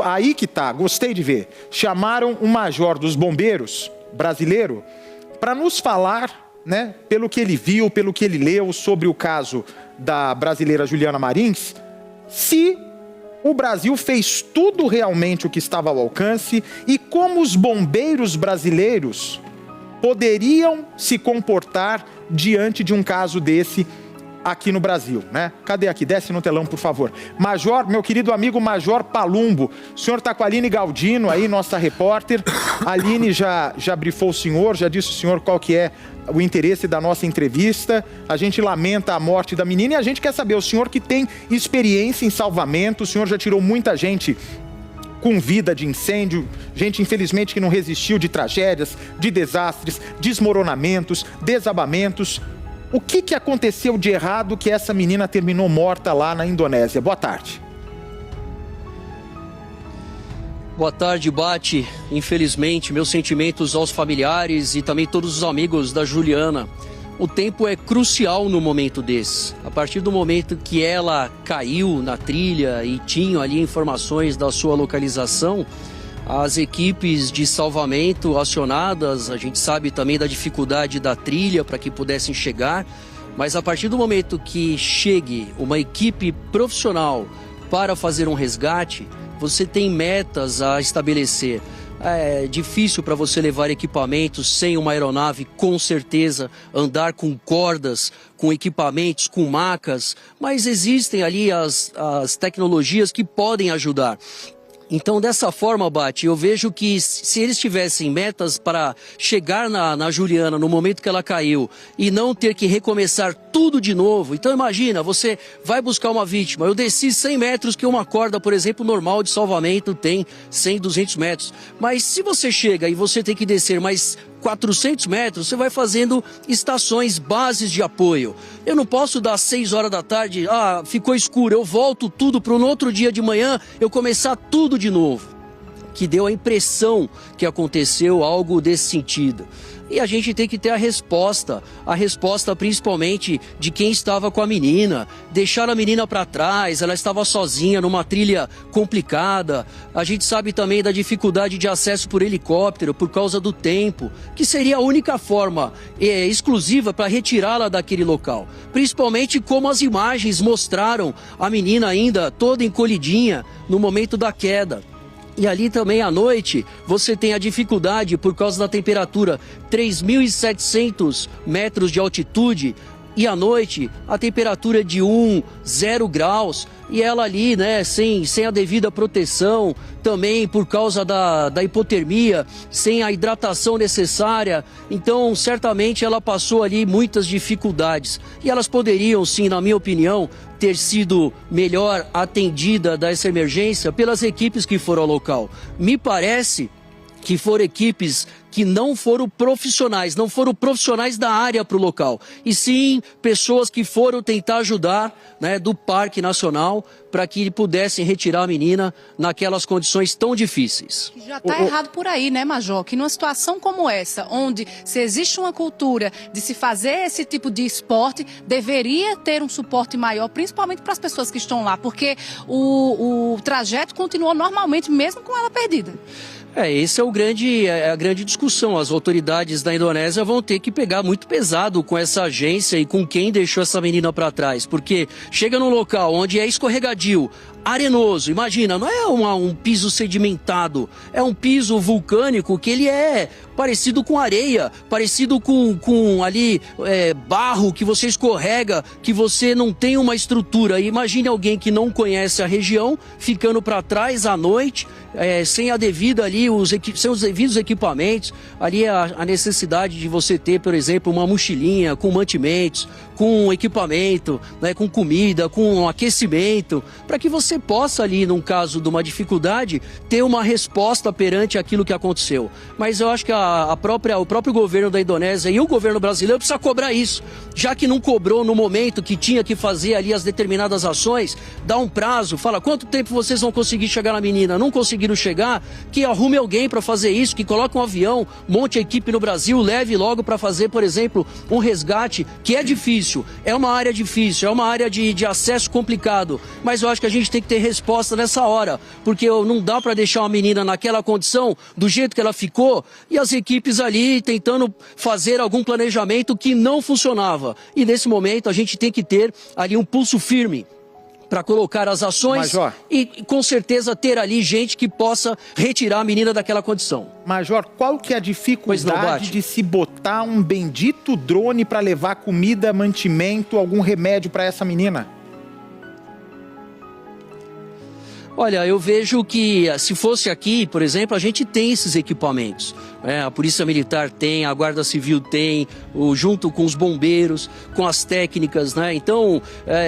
Aí que tá, gostei de ver. Chamaram um major dos bombeiros brasileiro para nos falar, né, pelo que ele viu, pelo que ele leu sobre o caso da brasileira Juliana Marins, se o Brasil fez tudo realmente o que estava ao alcance e como os bombeiros brasileiros poderiam se comportar diante de um caso desse aqui no Brasil, né? Cadê aqui? Desce no telão, por favor. Major, meu querido amigo Major Palumbo, o senhor está com a Aline Galdino aí, nossa repórter. A Aline já brifou o senhor, já disse o senhor qual que é o interesse da nossa entrevista. A gente lamenta a morte da menina e a gente quer saber, o senhor que tem experiência em salvamento, o senhor já tirou muita gente com vida de incêndio, gente infelizmente que não resistiu de tragédias, de desastres, desmoronamentos, desabamentos. O que aconteceu de errado que essa menina terminou morta lá na Indonésia? Boa tarde. Boa tarde, Bate. Infelizmente, meus sentimentos aos familiares e também todos os amigos da Juliana. O tempo é crucial no momento desse. A partir do momento que ela caiu na trilha e tinham ali informações da sua localização, as equipes de salvamento acionadas, a gente sabe também da dificuldade da trilha para que pudessem chegar, mas a partir do momento que chegue uma equipe profissional para fazer um resgate, você tem metas a estabelecer. É difícil para você levar equipamentos sem uma aeronave, com certeza, andar com cordas, com equipamentos, com macas, mas existem ali as tecnologias que podem ajudar. Então, dessa forma, Bate, eu vejo que se eles tivessem metas para chegar na Juliana no momento que ela caiu e não ter que recomeçar tudo de novo. Então, imagina, você vai buscar uma vítima. Eu desci 100 metros que uma corda, por exemplo, normal de salvamento tem 100, 200 metros. Mas se você chega e você tem que descer mais 400 metros, você vai fazendo estações, bases de apoio. Eu não posso dar 6 horas da tarde, ficou escuro, eu volto tudo para no outro dia de manhã, eu começar tudo de novo. Que deu a impressão que aconteceu algo desse sentido. E a gente tem que ter a resposta principalmente de quem estava com a menina. Deixaram a menina para trás, ela estava sozinha numa trilha complicada. A gente sabe também da dificuldade de acesso por helicóptero por causa do tempo, que seria a única forma exclusiva para retirá-la daquele local. Principalmente como as imagens mostraram a menina ainda toda encolhidinha no momento da queda. E ali também à noite você tem a dificuldade por causa da temperatura, 3.700 metros de altitude, e à noite a temperatura de 0 graus, e ela ali, né, sem a devida proteção, também por causa da hipotermia, sem a hidratação necessária. Então, certamente ela passou ali muitas dificuldades. E elas poderiam, sim, na minha opinião, ter sido melhor atendida dessa emergência pelas equipes que foram ao local. Me parece que foram equipes que não foram profissionais da área para o local, e sim pessoas que foram tentar ajudar, né, do Parque Nacional para que pudessem retirar a menina naquelas condições tão difíceis. Já está errado por aí, né, Major? Que numa situação como essa, onde se existe uma cultura de se fazer esse tipo de esporte, deveria ter um suporte maior, principalmente para as pessoas que estão lá, porque o trajeto continuou normalmente mesmo com ela perdida. Esse é a grande discussão. As autoridades da Indonésia vão ter que pegar muito pesado com essa agência e com quem deixou essa menina para trás, porque chega num local onde é escorregadio, arenoso, imagina, não é um piso sedimentado, é um piso vulcânico que ele é parecido com areia, parecido com ali barro que você escorrega, que você não tem uma estrutura. E imagine alguém que não conhece a região ficando para trás à noite, sem a devida ali, sem os devidos equipamentos. Ali a necessidade de você ter, por exemplo, uma mochilinha com mantimentos, com equipamento, né, com comida, com aquecimento, para que você possa ali, num caso de uma dificuldade, ter uma resposta perante aquilo que aconteceu. Mas eu acho que o próprio governo da Indonésia e o governo brasileiro precisa cobrar isso, já que não cobrou no momento que tinha que fazer ali as determinadas ações, dá um prazo, fala quanto tempo vocês vão conseguir chegar na menina, não conseguiram chegar, que arrume alguém para fazer isso, que coloque um avião, monte a equipe no Brasil, leve logo para fazer, por exemplo, um resgate, que é difícil, é uma área difícil, é uma área de acesso complicado, mas eu acho que a gente tem que ter resposta nessa hora, porque não dá para deixar uma menina naquela condição, do jeito que ela ficou, e as equipes ali tentando fazer algum planejamento que não funcionava. E nesse momento a gente tem que ter ali um pulso firme para colocar as ações. Major, e com certeza ter ali gente que possa retirar a menina daquela condição. Major, qual que é a dificuldade de se botar um bendito drone para levar comida, mantimento, algum remédio para essa menina? Olha, eu vejo que se fosse aqui, por exemplo, a gente tem esses equipamentos. A Polícia Militar tem, a Guarda Civil tem, junto com os bombeiros, com as técnicas, né? Então,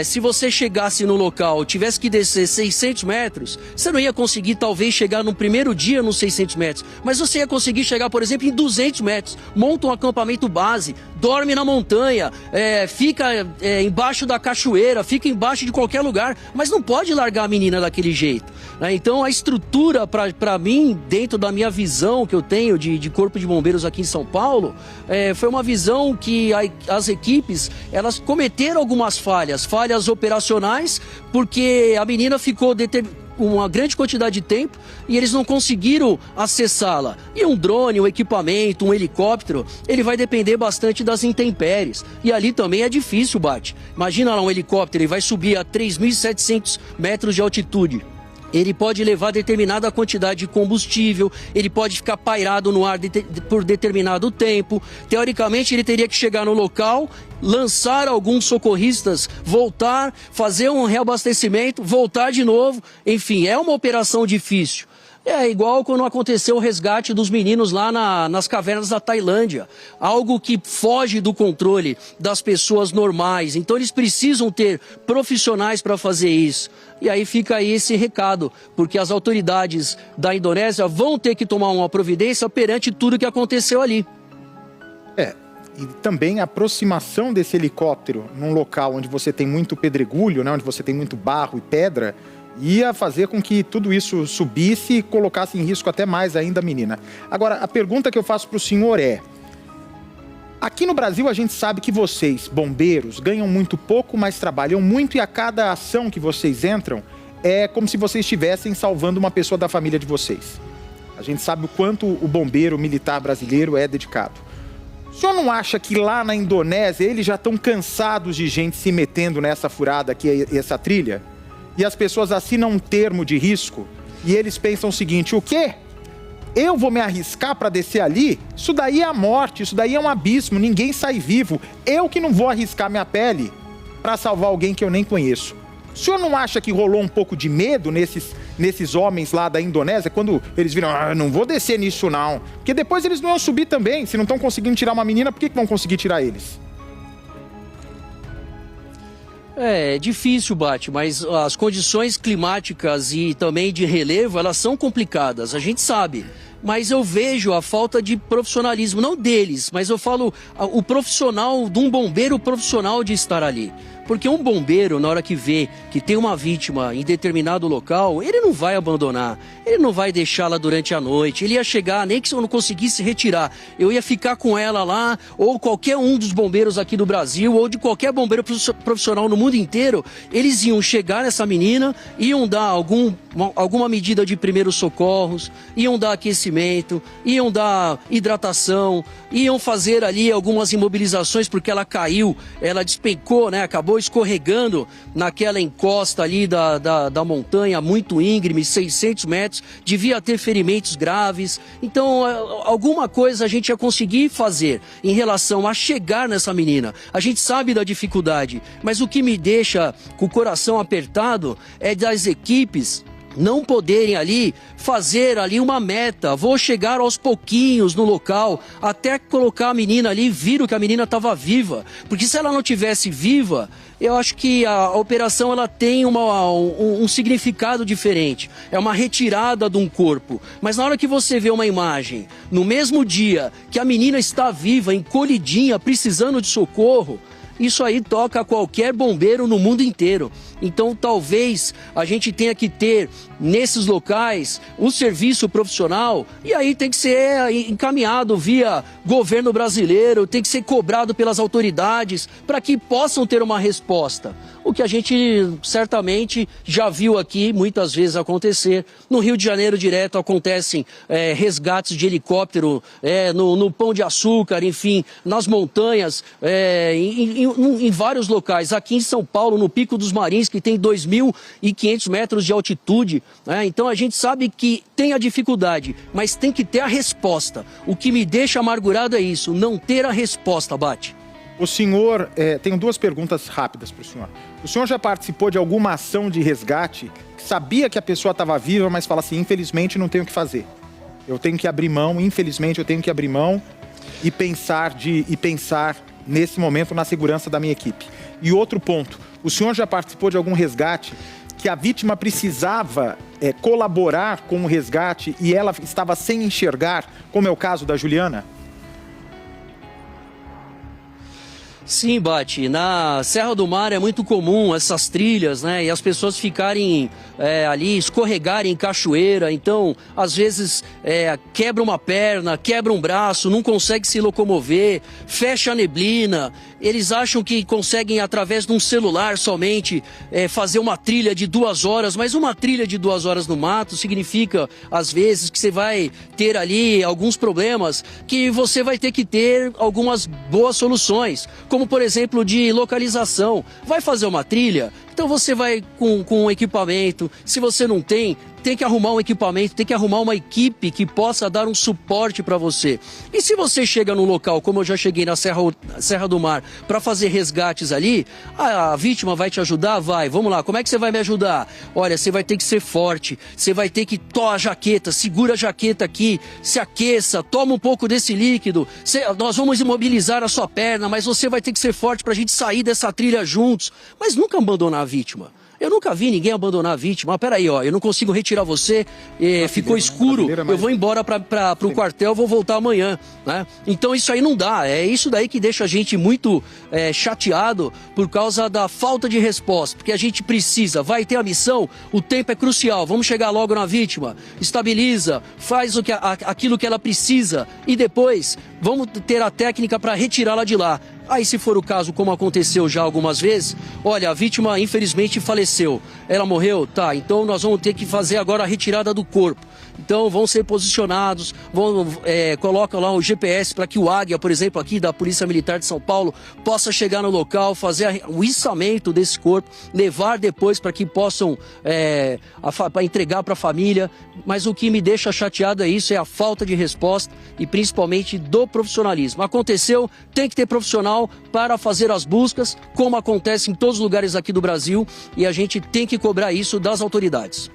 se você chegasse no local, tivesse que descer 600 metros, você não ia conseguir talvez chegar no primeiro dia nos 600 metros, mas você ia conseguir chegar, por exemplo, em 200 metros. Monta um acampamento base, dorme na montanha, fica embaixo da cachoeira, fica embaixo de qualquer lugar, mas não pode largar a menina daquele jeito. Então a estrutura, para mim, dentro da minha visão que eu tenho de Corpo de Bombeiros aqui em São Paulo, foi uma visão que as equipes, elas cometeram algumas falhas operacionais, porque a menina ficou uma grande quantidade de tempo e eles não conseguiram acessá-la. E um drone, um equipamento, um helicóptero, ele vai depender bastante das intempéries. E ali também é difícil, Bate. Imagina lá um helicóptero, ele vai subir a 3.700 metros de altitude. Ele pode levar determinada quantidade de combustível, ele pode ficar pairado no ar por determinado tempo. Teoricamente, ele teria que chegar no local, lançar alguns socorristas, voltar, fazer um reabastecimento, voltar de novo. Enfim, é uma operação difícil. É igual quando aconteceu o resgate dos meninos lá nas cavernas da Tailândia. Algo que foge do controle das pessoas normais. Então eles precisam ter profissionais para fazer isso. E aí fica aí esse recado, porque as autoridades da Indonésia vão ter que tomar uma providência perante tudo que aconteceu ali. E também a aproximação desse helicóptero num local onde você tem muito pedregulho, né, onde você tem muito barro e pedra, ia fazer com que tudo isso subisse e colocasse em risco até mais ainda a menina. Agora, a pergunta que eu faço para o senhor é: aqui no Brasil a gente sabe que vocês, bombeiros, ganham muito pouco, mas trabalham muito, e a cada ação que vocês entram é como se vocês estivessem salvando uma pessoa da família de vocês. A gente sabe o quanto o bombeiro militar brasileiro é dedicado. O senhor não acha que lá na Indonésia eles já estão cansados de gente se metendo nessa furada aqui, essa trilha? E as pessoas assinam um termo de risco e eles pensam o seguinte: o quê? Eu vou me arriscar para descer ali? Isso daí é a morte, isso daí é um abismo, ninguém sai vivo. Eu que não vou arriscar minha pele para salvar alguém que eu nem conheço. O senhor não acha que rolou um pouco de medo nesses homens lá da Indonésia, quando eles viram: não vou descer nisso não? Porque depois eles não vão subir também. Se não estão conseguindo tirar uma menina, por que vão conseguir tirar eles? É difícil, Bate, mas as condições climáticas e também de relevo, elas são complicadas, a gente sabe. Mas eu vejo a falta de profissionalismo, não deles, mas eu falo o profissional, de um bombeiro profissional de estar ali. Porque um bombeiro, na hora que vê que tem uma vítima em determinado local, ele não vai abandonar, ele não vai deixá-la durante a noite, ele ia chegar, nem que se eu não conseguisse retirar, eu ia ficar com ela lá, ou qualquer um dos bombeiros aqui do Brasil, ou de qualquer bombeiro profissional no mundo inteiro, eles iam chegar nessa menina, iam dar alguma medida de primeiros socorros, iam dar aquecimento, iam dar hidratação, iam fazer ali algumas imobilizações, porque ela caiu, ela despencou, né, acabou escorregando naquela encosta ali da montanha, muito íngreme, 600 metros, devia ter ferimentos graves. Então, alguma coisa a gente ia conseguir fazer em relação a chegar nessa menina. A gente sabe da dificuldade, mas o que me deixa com o coração apertado é das equipes não poderem ali fazer ali uma meta, vou chegar aos pouquinhos no local, até colocar a menina ali e viram que a menina estava viva, porque se ela não tivesse viva, eu acho que a operação ela tem um significado diferente, é uma retirada de um corpo, mas na hora que você vê uma imagem, no mesmo dia que a menina está viva, encolhidinha, precisando de socorro, isso aí toca a qualquer bombeiro no mundo inteiro. Então talvez a gente tenha que ter nesses locais um serviço profissional, e aí tem que ser encaminhado via governo brasileiro, tem que ser cobrado pelas autoridades para que possam ter uma resposta. o que a gente certamente já viu aqui muitas vezes acontecer. No Rio de Janeiro direto acontecem resgates de helicóptero, no Pão de Açúcar, enfim, nas montanhas, em vários locais. Aqui em São Paulo, no Pico dos Marins, que tem 2.500 metros de altitude, né? Então a gente sabe que tem a dificuldade, mas tem que ter a resposta. O que me deixa amargurado é isso, não ter a resposta, Bate. O senhor, tenho duas perguntas rápidas para o senhor. O senhor já participou de alguma ação de resgate, sabia que a pessoa estava viva, mas fala assim, infelizmente não tenho o que fazer. Eu tenho que abrir mão, infelizmente eu tenho que abrir mão e pensar nesse momento na segurança da minha equipe. E outro ponto, o senhor já participou de algum resgate que a vítima precisava colaborar com o resgate e ela estava sem enxergar, como é o caso da Juliana? Sim, Bate. Na Serra do Mar é muito comum essas trilhas, né? E as pessoas ficarem ali, escorregarem em cachoeira. Então, às vezes, quebra uma perna, quebra um braço, não consegue se locomover, fecha a neblina. Eles acham que conseguem, através de um celular somente, fazer uma trilha de 2 horas. Mas uma trilha de 2 horas no mato significa, às vezes, que você vai ter ali alguns problemas que você vai ter que ter algumas boas soluções. Como, por exemplo, de localização. Vai fazer uma trilha? Então você vai com um equipamento. Se você não tem que arrumar um equipamento, tem que arrumar uma equipe que possa dar um suporte para você. E se você chega num local, como eu já cheguei na Serra do Mar, para fazer resgates ali, a vítima vai te ajudar? Vai. Vamos lá, como é que você vai me ajudar? Olha, você vai ter que ser forte, você vai ter que tomar a jaqueta, segura a jaqueta aqui, se aqueça, toma um pouco desse líquido, nós vamos imobilizar a sua perna, mas você vai ter que ser forte para a gente sair dessa trilha juntos. Mas nunca abandonar a vítima. Eu nunca vi ninguém abandonar a vítima. Ah, peraí, ó, eu não consigo retirar você, ficou escuro, eu vou embora para o quartel, vou voltar amanhã, né? Então isso aí não dá, é isso daí que deixa a gente muito chateado por causa da falta de resposta, porque a gente precisa, vai ter a missão, o tempo é crucial, vamos chegar logo na vítima, estabiliza, faz aquilo que ela precisa e depois vamos ter a técnica para retirá-la de lá. Aí, se for o caso, como aconteceu já algumas vezes, olha, a vítima infelizmente faleceu. Ela morreu? Tá, então nós vamos ter que fazer agora a retirada do corpo. Então vão ser posicionados, colocam lá o GPS para que o Águia, por exemplo, aqui da Polícia Militar de São Paulo, possa chegar no local, fazer o içamento desse corpo, levar depois para que possam pra entregar para a família. Mas o que me deixa chateado é isso, é a falta de resposta e principalmente do profissionalismo. Aconteceu, tem que ter profissional para fazer as buscas, como acontece em todos os lugares aqui do Brasil, e a gente tem que cobrar isso das autoridades.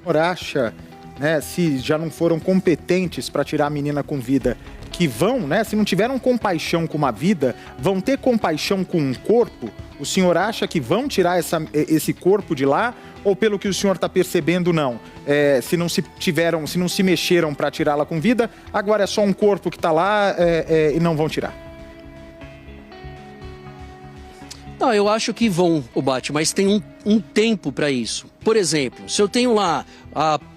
Acha, né, se já não foram competentes para tirar a menina com vida, que vão, né, se não tiveram compaixão com uma vida, vão ter compaixão com um corpo? O senhor acha que vão tirar esse corpo de lá? Ou pelo que o senhor está percebendo, não? Se não se mexeram para tirá-la com vida, agora é só um corpo que está lá e não vão tirar? Não, eu acho que vão, Bate, mas tem um tempo para isso. Por exemplo, se eu tenho lá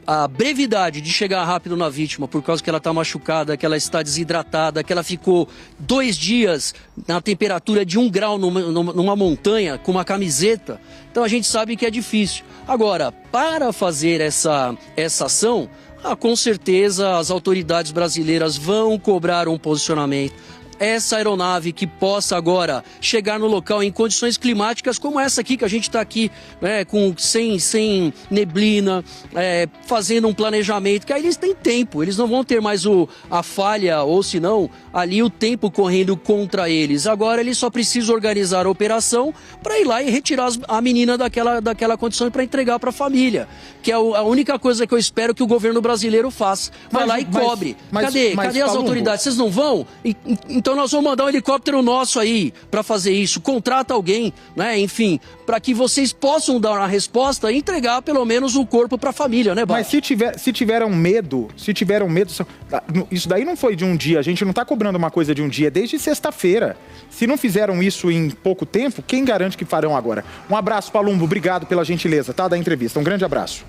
a brevidade de chegar rápido na vítima por causa que ela está machucada, que ela está desidratada, que ela ficou 2 dias na temperatura de 1 grau numa montanha com uma camiseta, então a gente sabe que é difícil. Agora, para fazer essa ação, com certeza as autoridades brasileiras vão cobrar um posicionamento. Essa aeronave que possa agora chegar no local em condições climáticas como essa aqui, que a gente está aqui, né, sem neblina, fazendo um planejamento, que aí eles têm tempo, eles não vão ter mais a falha, ou se não, ali o tempo correndo contra eles. Agora eles só precisam organizar a operação para ir lá e retirar a menina daquela condição e para entregar para a família, que é a única coisa que eu espero que o governo brasileiro faça. Vai lá e cobre. Cadê as autoridades? Vocês não vão? Então nós vamos mandar um helicóptero nosso aí para fazer isso. Contrata alguém, né? Enfim, para que vocês possam dar uma resposta e entregar pelo menos o corpo para a família, né, Bate? Mas se tiveram medo, isso daí não foi de um dia. A gente não está cobrando uma coisa de um dia, desde sexta-feira. Se não fizeram isso em pouco tempo, quem garante que farão agora? Um abraço, Palumbo. Obrigado pela gentileza, tá? Da entrevista. Um grande abraço.